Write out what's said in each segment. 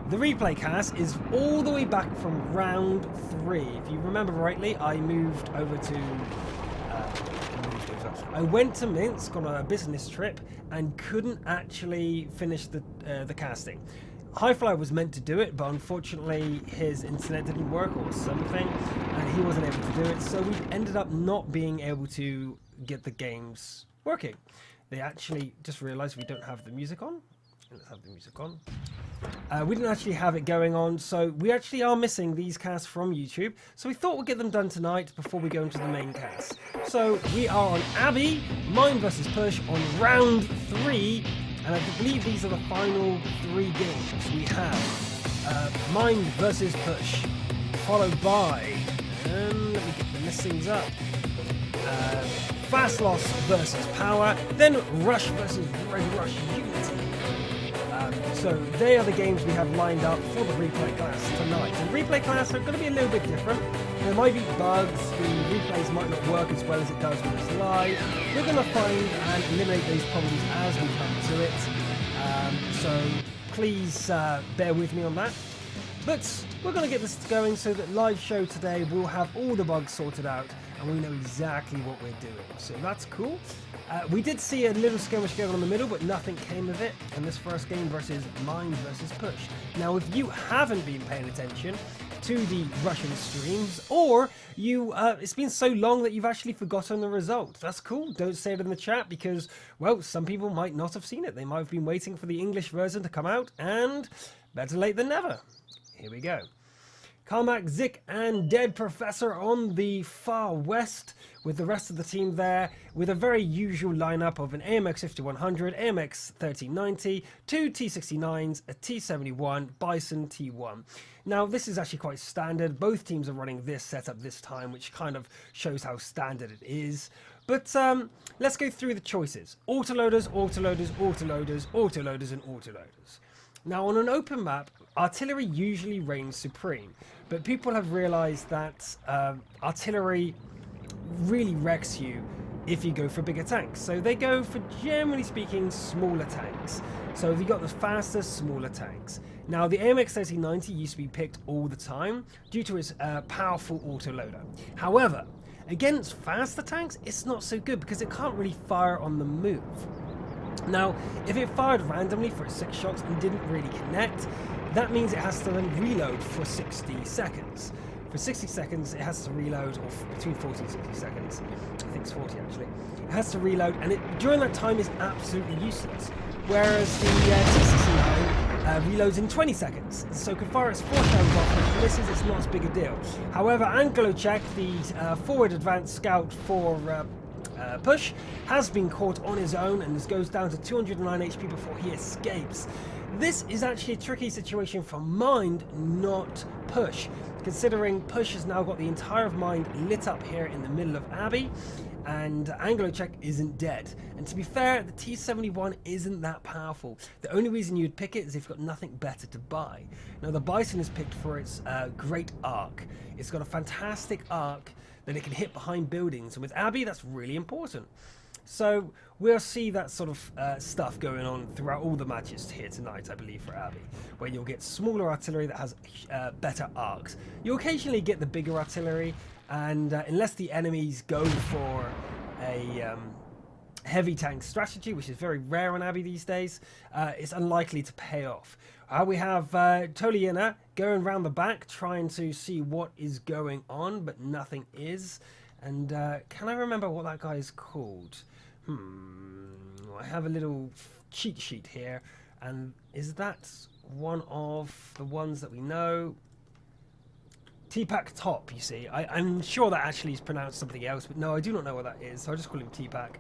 The replay cast is all the way back from round 3. If you remember rightly, I moved over to... I went to Minsk on a business trip and couldn't actually finish the casting. Highfly was meant to do it, but unfortunately his internet didn't work or something, and he wasn't able to do it, so we ended up not being able to get the games working. They actually just realized we don't have the music on. Let's have the music on. We didn't actually have it going on, so we actually are missing these casts from YouTube. So we thought we'd get them done tonight before we go into the main cast. So we are on Abbey, M1ND versus Push on round 3, and I believe these are the final 3 games. We have M1ND versus Push, followed by, let me get the listings up. Fast Loss versus Power, then Rush versus Red Rush Unity. So they are the games we have lined up for the replay class tonight. And replay class are going to be a little bit different. There might be bugs, the replays might not work as well as it does when it's live. We're going to find and eliminate those problems as we come to it. So please bear with me on that. But we're going to get this going so that live show today we'll have all the bugs sorted out and we know exactly what we're doing. So that's cool. We did see a little skirmish going on in the middle, but nothing came of it in this first game versus M1ND versus Push. Now, if you haven't been paying attention to the Russian streams, or you it's been so long that you've actually forgotten the result, that's cool. Don't say it in the chat because, well, some people might not have seen it. They might have been waiting for the English version to come out, and better late than never. Here we go. Carmack, Zik, and Dead Professor on the far west, with the rest of the team there, with a very usual lineup of an AMX 5100, AMX 1390, 2 T69s, a T71, Bison T1. Now, this is actually quite standard. Both teams are running this setup this time, which kind of shows how standard it is. But let's go through the choices. Autoloaders, autoloaders, autoloaders, autoloaders, and autoloaders. Now, on an open map, artillery usually reigns supreme, but people have realized that artillery really wrecks you if you go for bigger tanks. So they go for, generally speaking, smaller tanks. So you got the faster, smaller tanks. Now, the AMX 1390 used to be picked all the time due to its powerful autoloader. However, against faster tanks, it's not so good because it can't really fire on the move. Now, if it fired randomly for 6 shots and didn't really connect, that means it has to then reload for 60 seconds. For 60 seconds, it has to reload, or between 40 and 60 seconds. I think it's 40 actually. It has to reload, and during that time is absolutely useless. Whereas the T69 reloads in 20 seconds, so it can fire its 4 shells off, and if it misses, it's not as big a deal. However, Anglochek, the forward advanced scout for Push, has been caught on his own and this goes down to 209 HP before he escapes. This is actually a tricky situation for M1ND, not Push, considering Push has now got the entire of M1ND lit up here in the middle of Abbey, and Anglochek isn't dead. And to be fair, the T71 isn't that powerful. The only reason you'd pick it is if you've got nothing better to buy. Now, the Bison is picked for its great arc. It's got a fantastic arc that it can hit behind buildings, and with Abbey, that's really important. So we'll see that sort of stuff going on throughout all the matches here tonight, I believe, for Abbey, where you'll get smaller artillery that has better arcs. You'll occasionally get the bigger artillery, and unless the enemies go for a heavy tank strategy, which is very rare on Abbey these days, it's unlikely to pay off. We have Toliena going around the back trying to see what is going on, but nothing is. And can I remember what that guy is called? I have a little cheat sheet here, and is that one of the ones that we know? T-Pack Top, you see. I'm sure that actually is pronounced something else, but no, I do not know what that is, so I'll just call him T-Pack.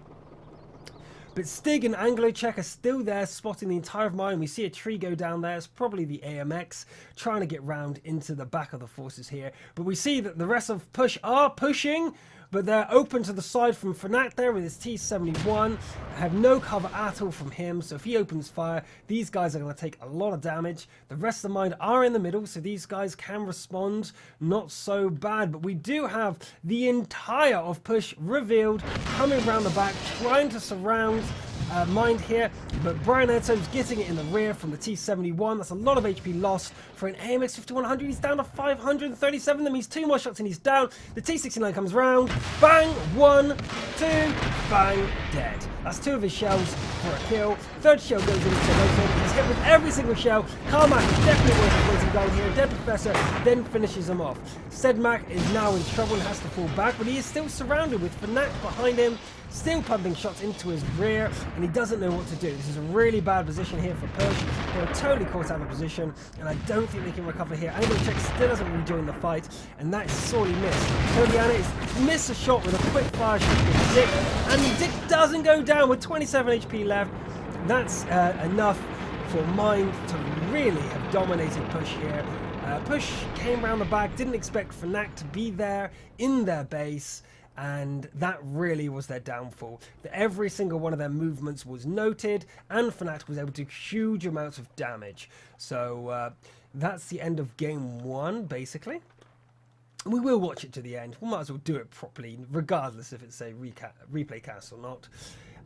But Stig and Anglochek are still there, spotting the entire of M1ND. We see a tree go down there. It's probably the AMX trying to get round into the back of the forces here. But we see that the rest of Push are pushing, but they're open to the side from Fnac there with his T71. I have no cover at all from him, so if he opens fire, these guys are going to take a lot of damage. The rest of the M1ND are in the middle, so these guys can respond not so bad. But we do have the entire of Push revealed, coming around the back, trying to surround M1ND here, but Brian Edso's getting it in the rear from the T71. That's a lot of HP lost for an AMX 5100. He's down to 537. That means 2 more shots and he's down. The T69 comes round. Bang! 1, 2, bang! Dead. That's 2 of his shells for a kill. Third shell goes into the He's hit with every single shell. Carmack is definitely worth the waiting goal here. Dead Professor then finishes him off. Sedmac is now in trouble and has to fall back, but he is still surrounded with Fnac behind him, still pumping shots into his rear, and he doesn't know what to do. This is a really bad position here for Push. They're totally caught out of position, and I don't think they can recover here. Angle Check still doesn't rejoin the fight, and that is sorely missed. Todiana is missed a shot with a quick fire shot with Dick, and Dick doesn't go down with 27 HP left. That's enough for M1ND to really have dominated Push here. Push came around the back, didn't expect Fnac to be there in their base, and that really was their downfall. Every single one of their movements was noted, and Fnac was able to do huge amounts of damage. So that's the end of game 1, basically. We will watch it to the end. We might as well do it properly, regardless if it's a replay cast or not.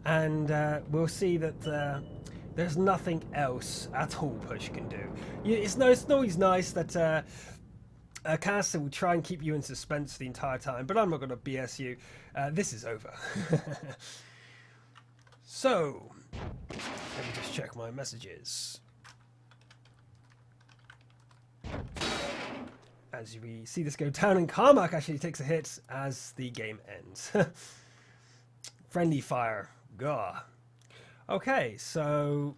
And we'll see that there's nothing else at all Push can do. It's always nice that a caster will try and keep you in suspense the entire time, but I'm not going to BS you. This is over. So, let me just check my messages. As we see this go down, and Carmack actually takes a hit as the game ends. Friendly fire. Gah. Okay, so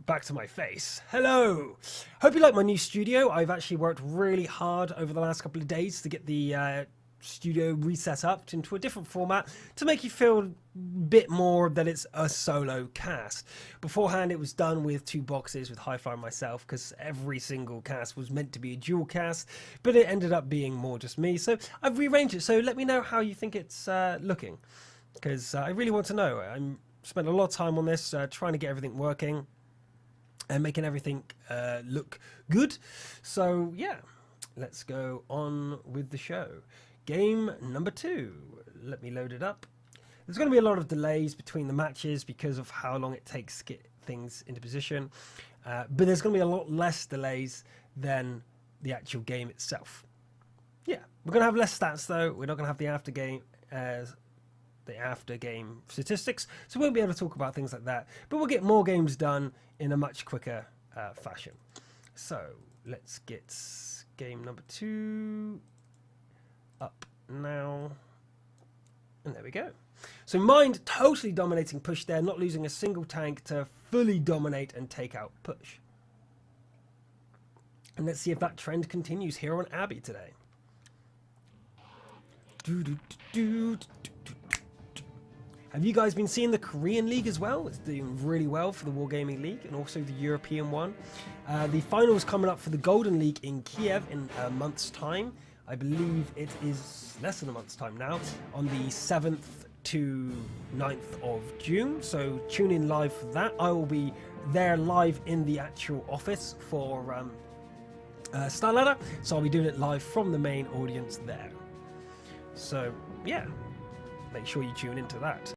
back to my face. Hello. Hope you like my new studio. I've actually worked really hard over the last couple of days to get the studio reset up into a different format to make you feel a bit more that it's a solo cast. Beforehand, it was done with 2 boxes with Hi-Fi and myself, because every single cast was meant to be a dual cast, but it ended up being more just me. So I've rearranged it. So let me know how you think it's looking, because I really want to know. I'm spent a lot of time on this, trying to get everything working and making everything look good. So yeah, let's go on with the show. Game number 2. Let me load it up. There's going to be a lot of delays between the matches because of how long it takes to get things into position, but there's going to be a lot less delays than the actual game itself. Yeah, we're going to have less stats though. We're not going to have the after game statistics, so we won't be able to talk about things like that, but we'll get more games done in a much quicker fashion. So let's get game number 2 up now, and there we go. So M1ND totally dominating Push there, not losing a single tank to fully dominate and take out Push. And let's see if that trend continues here on Abbey today. Have you guys been seeing the Korean League as well? It's doing really well for the Wargaming League and also the European one. The finals coming up for the Golden League in Kiev in a month's time. I believe it is less than a month's time now, on the 7th to 9th of June. So tune in live for that. I will be there live in the actual office for Star Ladder. So I'll be doing it live from the main audience there. So yeah, make sure you tune into that.